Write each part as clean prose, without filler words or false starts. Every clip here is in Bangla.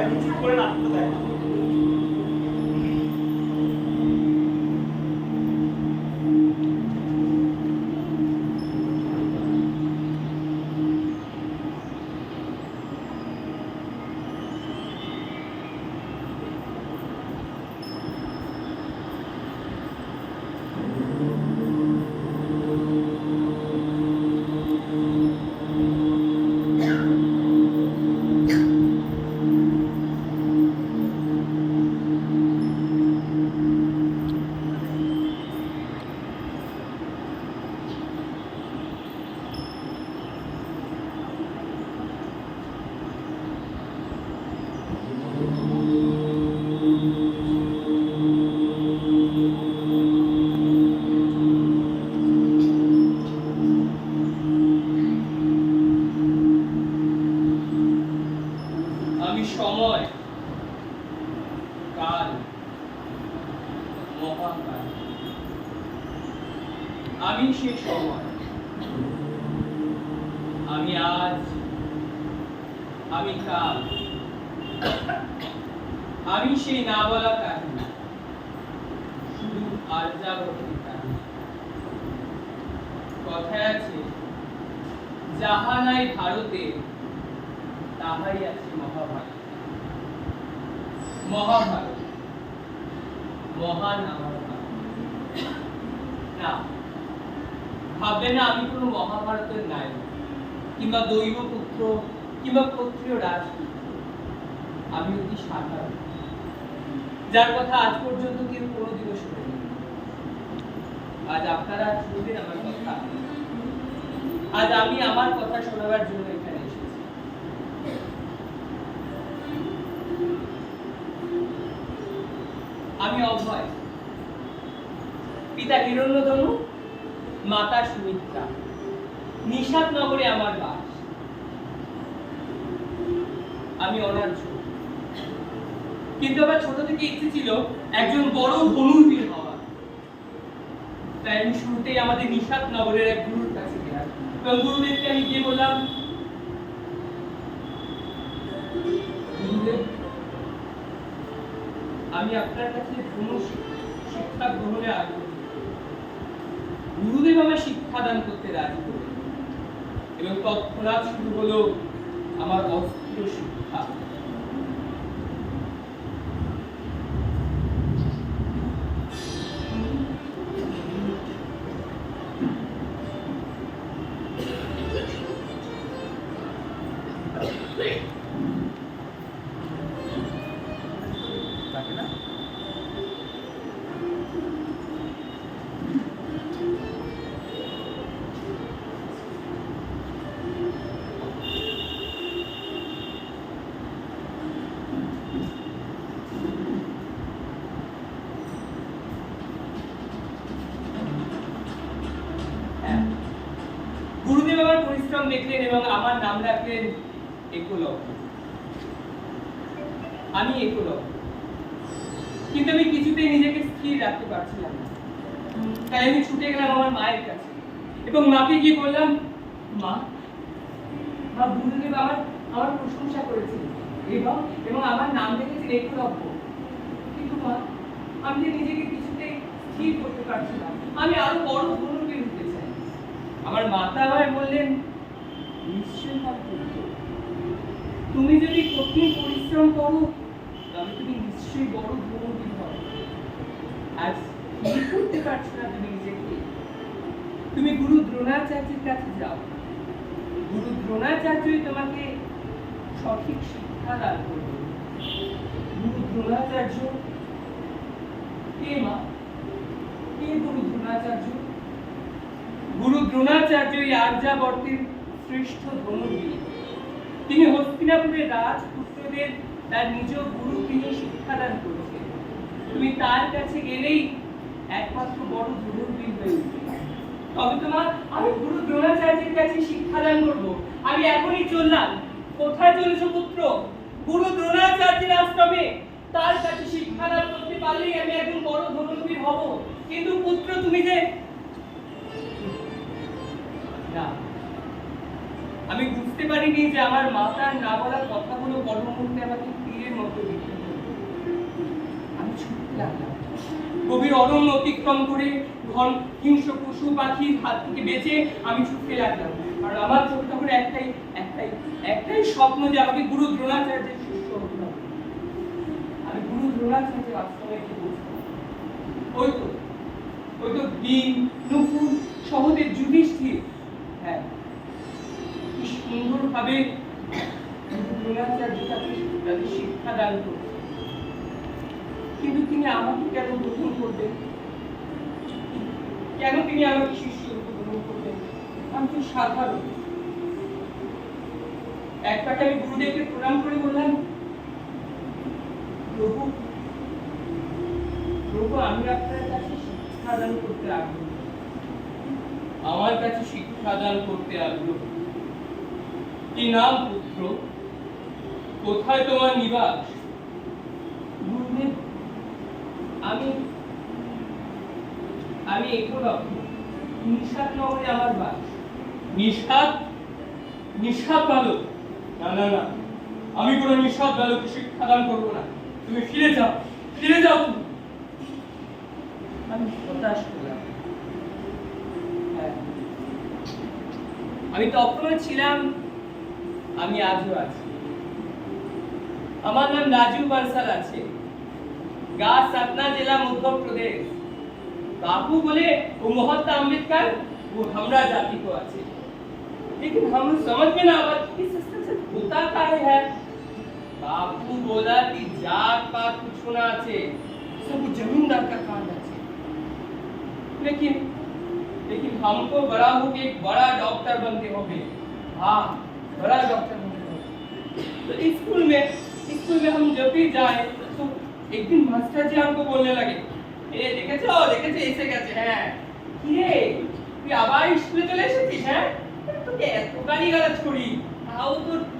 একটু চুপ করে নাটকটা দেখ। আমি সময়, কাল, মহাকাল। আমি সেই সময়, আমি আজ, আমি কাল, আমি সেই না বলা কাহিনী, শুধু আর্যাবর্তের কাহিনী। কথায় আছে, যাহা নাই ভারতে তাহাই আছে মহাভারত। মহাভারত, মহান আমার ভারত। না, ভাববে না আমি কোনো মহাভারতের নায়ক কিংবা দৈব পুত্র কিংবা ক্ষত্রিয় রাজপুত্র। আমি অতি সাধারণ, যার কথা আজ পর্যন্ত কেউ কোনোদিনও শোনেনি। আজ আপনারা শুনবেন আমার কথা। আজ আমি আমার কথা শোনাবার জন্য এখানে এসেছি। আমি অভয়, পিতা হিরণ্যধনু, মাতা সুমিত্রা। নিষাদ নগরে আমার বাস। আমি অনার্য, কিন্তু আমার ছোট থেকে ইচ্ছে ছিল একজন বড় ধনুর্বীর হওয়া। তাই আমি শুরুতেই আমাদের নিষাদ নগরের এক গুরুর কাছে গেলাম এবং গুরুদেবকে আমি গিয়ে বললাম, গুরুদেব, আমি আপনার কাছে ধনু শিক্ষা গ্রহণে আগ্রহী। গুরুদেব আমার শিক্ষাদান করতে রাজি হলেন এবং তৎক্ষণাৎ শুরু হলো আমার অস্ত্র শিক্ষা। গুরুদেব আমার পরিশ্রম দেখলেন এবং আমার নাম রাখলেন একলব্য। আমি একলব্য, কিন্তু আমি কিছুতেই নিজেকে স্থির রাখতে পারছিলাম না। তাই আমি ছুটে গেলাম আমার মায়ের কাছে এবং মাকে গিয়ে বললাম, মা, গুরুদেব আমার প্রশংসা করেছেন এবং আমার নাম রেখেছেন একলব্য, কিন্তু মা, আমি যে নিজেকে কিছুতেই স্থির করতে পারছিলাম। আমি আরো বড় ধনুর্বীর হতে চাই। আমার মাতা আমায় বললেন, নিশ্চয়ই পারবে। তুমি যদি কঠিন পরিশ্রম করো তবে তুমি নিশ্চয়ই বড় ধনুর্বীর হবে। আজ কি করতে পারছো না তুমি নিজেকে? তুমি গুরু দ্রোণাচার্যের কাছে যাও। গুরু দ্রোণাচার্যই তোমাকে সঠিক শিক্ষা দান করবে। গুরু দ্রোণাচার্য কে মা? কে গুরু দ্রোণাচার্য? গুরু দ্রোণাচার্যই আর্যাবর্তের শ্রেষ্ঠ ধনুর্বীর। তিনি হস্তিনাপুরের রাজপুত্রদের তার নিজ গুরু গৃহে শিক্ষাদান করেছেন। তুমি তার কাছে গেলেই একমাত্র বড় ধনুর্বীর হয়ে উঠবে। তবে তোমার আমি গুরু দ্রোণাচার্যের কাছে শিক্ষাদান করবো। আমি এখনই চললাম। কোথায় চলেছো পুত্র? গুরু দ্রোণাচার্যের আশ্রমে। তার কাছে শিক্ষাদান করতে পারলেই আমি একজন বড় ধনুর্বীর হব। কিন্তু পুত্র, তুমি যে না, আমি বুঝতে পারিনি যে আমার মাতার না বলা কথাগুলো পরমুহূর্তে আমাকে ফিরে মতো বিক্রি করবো। আমি ছুটতে লাগলাম, গভীর অরণ্য অতিক্রম করে ঘন হিংস্র পশু পাখির হাত থেকে বেঁচে আমি ছুটতে লাগলাম। আর আমার চোখে তখন একটাই একটাই একটাই স্বপ্ন যে আমাকে গুরু দ্রোণাচার্যের শিষ্য হতে হবে। আমি গুরু দ্রোণাচার্যের আশ্রমে গিয়ে বসলাম। ওই তো ভীম, নকুল, সহদেব, যুধিষ্ঠির, হ্যাঁ, কি সুন্দরভাবে দ্রোণাচার্য তাদের শিক্ষা দান করতেন। কিন্তু তিনি আমাকে কেন গ্রহণ করবেন? কেন তিনি আমাকে শিষ্য রূপে গ্রহণ করবেন? আমি তো সাধারণ। এক পাকে আমি গুরুদেবকে প্রণাম করে বললাম, প্রভু আমি আপনার কাছে শিক্ষাদান করতে আগ্রহী। আমার কাছে শিক্ষাদান করতে আগ্রহী। কি নাম পুত্র? কোথায় তোমার নিবাস? গুরুদেব, আমি একলব্য, নিষাদ নগরে আমার বাস। নিষাদ বালক? না না না, আমি কোনো নিষাদ বালককে শিক্ষাদান করবো না। তুমি ফিরে যাও তুমি। আমি হতাশ হলাম। আমি তখনও ছিলাম, আমি আজও আছি। আমার নাম রাজু বানসাল আছে, গা सतना जिला मध्य प्रदेश। बापू बोले वो मोहम्मद अम्बेडकर वो हमरा जाति को আছে, लेकिन हम समझ में ना आवा कि सिस्टम से होता क्या है। बापू बोला कि जात पात कुछ ना আছে, सब जमींदार का कांड আছে। लेकिन हमको बड़ा होके एक बड़ा डॉक्टर बनते होंगे। हाँ, बड़ा डॉक्टर बनते होंगे। तो स्कूल में हम जब भी जाए तो एक दिन मास्टर जी हमको बोलने लगे, ए देखेছো এসে গেছে। হ্যাঁ, কি রে তুই আবার স্কুলে চলে এসেছিস? হ্যাঁ, তোকে এত গালি গালাজ করি,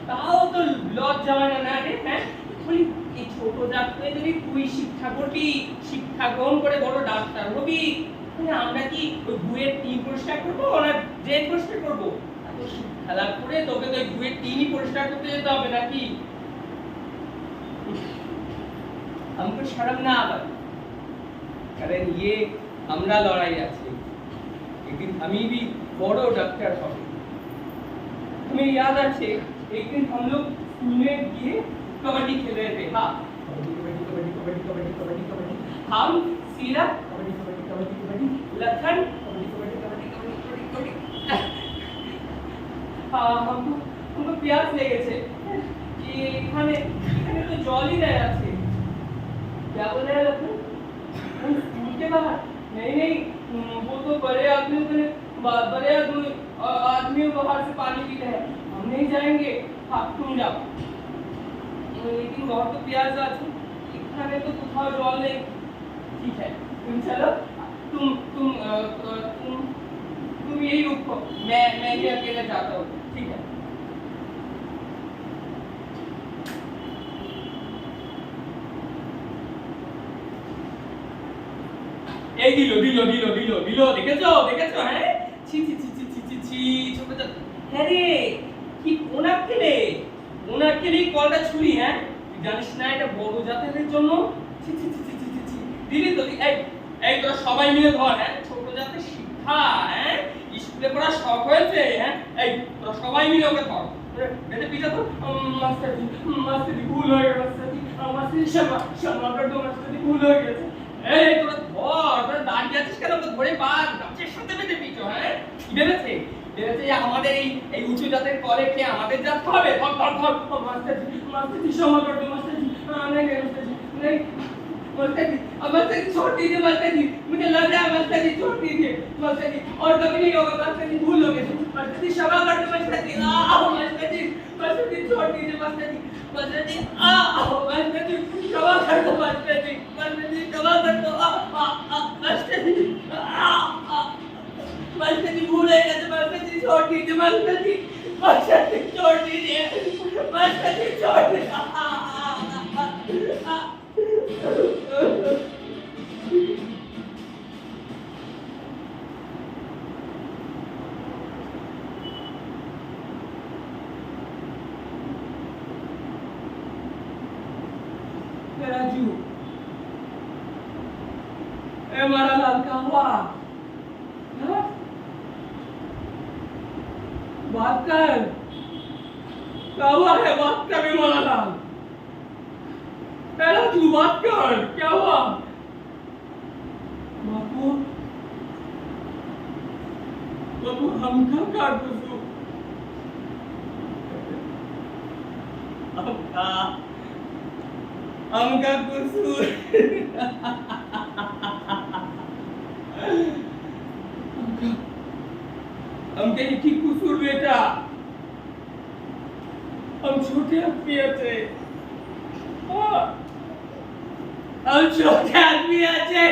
তাও তো লজ্জা হয় না রে? হ্যাঁ, বলি এই ছোট জাতকে যদি তুই শিক্ষা করবি, শিক্ষা গ্রহণ করে বড় ডাক্তার হবি, তাহলে আমরা কি ওই বুয়ের টিন পরিষ্কার করবো না ড্রেন পরিষ্কার করবো? খেলা করে তোকে তো ওই বুয়ের টিনই পরিষ্কার করতে যেতে হবে নাকি? हमको शर्म ना आवा, कारण ये हमरा लड़ाई আছে। एक दिन আমি भी বড় ডাক্তার হব। तुम्हें याद আছে एक दिन हम लोग स्कूल में गए कबड्डी खेल रहे थे। हाँ, कबड्डी हम सीरा कबड्डी लखन कबड्डी। हाँ, हमको प्यास লেগেছে कि এখানে তো জলই नहीं আছে। क्या बोल रहे हैं लखन? स्कूल के बाहर? नहीं, वो तो बड़े आदमियों बाहर से पानी पीते हैं, हम नहीं जाएंगे। हाँ, तुम जाओ। लेकिन बहुत तो प्यास আছে, এখানে তো কোথাও জল নেই। ठीक है, तुम चलो, तुम यही रुको, मैं ही अकेले जाता हूँ। ठीक है। এই দিল দেখেছো? হ্যাঁ, ছি ছোট জাত। হ্যাঁ রে, কি ওনাকে কলটা ছুরি? হ্যাঁ, জানিস না এটা বড় জাতের জন্য? ছি দিলি তো। এই তোরা সবাই মিলে ধর। হ্যাঁ, ছোট জাতের শিক্ষা, হ্যাঁ, স্কুলে পড়া শখ হয়েছে। হ্যাঁ, এই তোরা সবাই মিলে ওকে ধর, বেঁধে পিঠা তো। মাস্টারজি ভুল হয়ে গেছে। মাস্টারজি क्षमा कर दो, মাস্টারজি ভুল হয়ে গেছে। এই তোরা দাঁড়িয়ে আছিস কেন? তো ধরে পার গাছের সাথে বেঁধে পিছো। হ্যাঁ, কি ভেবেছে আমাদের এই উঁচু জাতের কলে কে আমাদের জাত হবে? ধর মাস্টারজি क्षमा कर दो, मास्टरजी नहीं, छोड़ दीजिए मास्टरजी, मुझे लग रहा है मास्टरजी छोड़ दीजिए मास्टरजी, और कभी नहीं होगा मास्टरजी, भूल हो गए मास्टरजी, क्षमा कर दो मास्टरजी, मास्टरजी छोड़ दीजिए मास्टरजी, मास्टरजी क्षमा कर दो मास्टरजी, क्षमा कर दो मास्टरजी भूल हो गए मास्टरजी, छोड़ दीजिए मास्टरजी छोड़ दीजिए मास्टरजी, छोड़ दीजिए। राजू, ए मारा लाल क्या हुआ? हाँ? बात कर, क्या हुआ है? बात कर बे मारा लाल। ए राजू बात कर, क्या हुआ? बापू, बापू हम क्या कर कुछ? हमका कसूर हमके কি কসুর বেটা? हम छोटे आदमी আছে, हम छोटे आदमी আছে।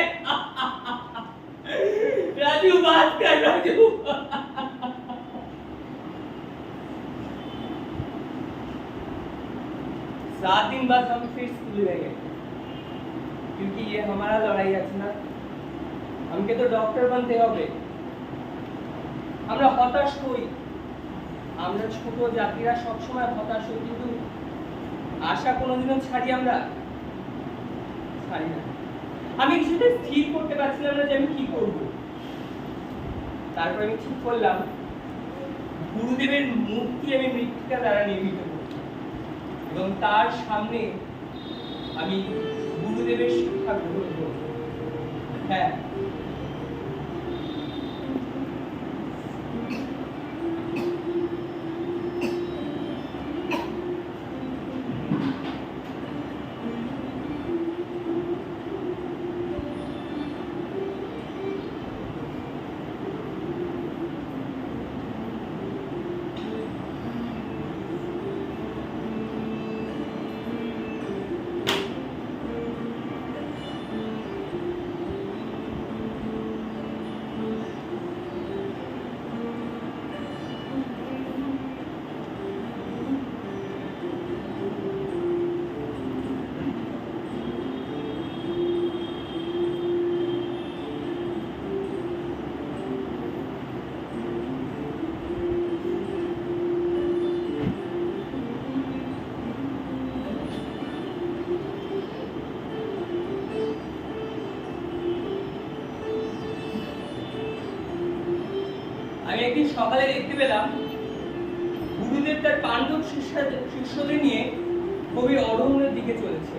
राजू बात कर राजू। 7 दिन बाद हम फिर स्कूल में गए, क्योंकि ये हमारा लड़ाई আছে না, हमके तो डॉक्टर बनते হবে। আমরা হতাশ হই, আমরা ছোট জাতিরা সব সময় হতাশ হই, কিন্তু আশা কোনোদিনও ছাড়ি না। আমি কিছুতে স্থির করতে পারছিলাম না যে আমি কি করব। তারপর আমি ঠিক করলাম গুরুদেবের মূর্তি আমি মৃত্তিকা দ্বারা নির্মিত করব এবং তার সামনে আমি গুরুদেবের শিক্ষা গ্রহণ করব। হ্যাঁ, আমি একদিন সকালে দেখতে পেলাম গুরুদেব তার পাণ্ডব শিষ্যদের নিয়ে কবি অরণ্যের দিকে চলেছে।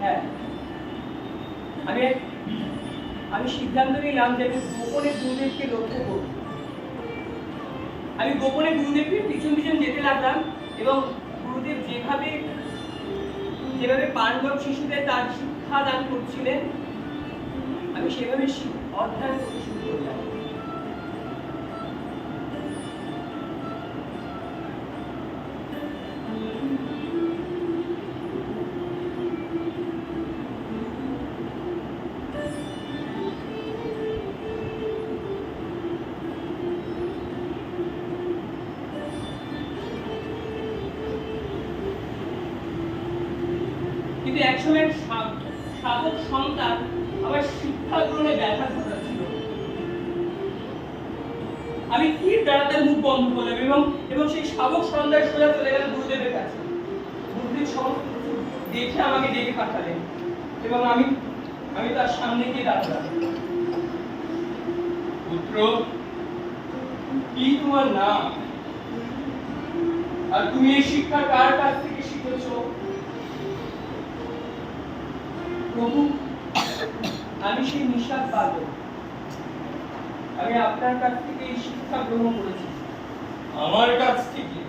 হ্যাঁ, আমি সিদ্ধান্ত নিলাম যে আমি গোপনে গুরুদেবকে লক্ষ্য করব। আমি গোপনে গুরুদেবকে পিছন পিছন যেতে লাগলাম এবং গুরুদেব যেভাবে পাণ্ডব শিশুদের তার শিক্ষা দান করছিলেন আমি সেভাবে অধ্যয়ন করতে শুরু করলাম। কিন্তু একসময় সাধক সন্তান আমার শিক্ষা গ্রহণে ব্যাঘাত ঘটাচ্ছিল। আমি কি তাড়াতাড়ি মুখ বন্ধ করলাম এবং সেই সাধক সন্তান সোজা চলে গেল গুরুদেবের কাছে। গুরুদেব সমস্ত কিছু দেখে আমাকে ডেকে পাঠালেন এবং আমি তার সামনে গিয়ে দাঁড়ালাম। পুত্র, কি তোমার নাম? আর তুমি এই শিক্ষা কার কাছ থেকে শিখেছো? প্রভু, আমি সেই নিঃশ্বাস পাবো, আমি আপনার কাছ থেকে এই শিক্ষা গ্রহণ করেছি। আমার কাছ থেকে?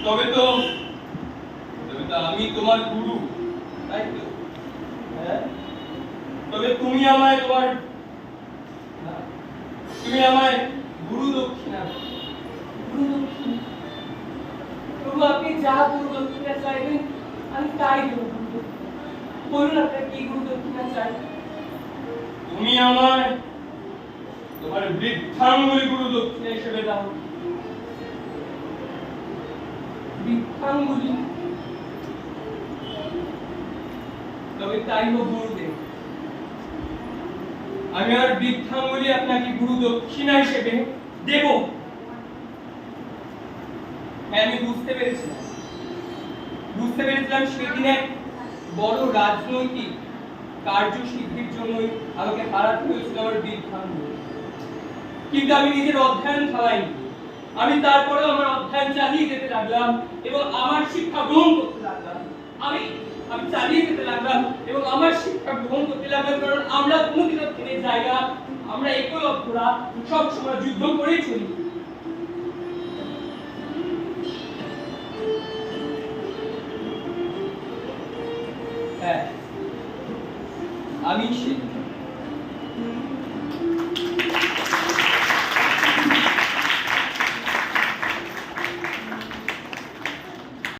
তবে তো আমি তোমার গুরু, তাই তো? হ্যাঁ, তবে তুমি আমায় গুরু দক্ষিণা। প্রভু, আপনি যা গুরু দক্ষিণা চাইবেন আমি তাই দেব। বলুন আপনার কি গুরু দক্ষিণা চাই? তুমি আমায় তোমার বৃদ্ধাঙ্গুলি গুরু দক্ষিণা হিসেবে দাও। বৃদ্ধাঙ্গুলি? তবে তাই হোক গুরুদেব, আমি আর বৃদ্ধাঙ্গুলি আপনাকে গুরু দক্ষিণা হিসেবে দেব। হ্যাঁ, আমি বুঝতে পেরেছি বুঝতে পেরেছিলাম সেদিন এক বড় রাজনৈতিক কার্যসিদ্ধির জন্যই আমাকে হারাতে হয়েছিল আমার বৃদ্ধাঙ্গ। কিন্তু আমি নিজের অধ্যয়ন থামাইনি। আমি তারপরেও আমার অধ্যয়ন চালিয়ে যেতে লাগলাম এবং আমার শিক্ষা গ্রহণ করতে লাগলাম। আমি আমি চালিয়ে যেতে লাগলাম এবং আমার শিক্ষা গ্রহণ করতে লাগলাম, কারণ আমরা কোনোদিনও থেমে যাই না। আমরা একলব্যরা সবসময় যুদ্ধ করেই চলি। হ্যাঁ, আমি সেই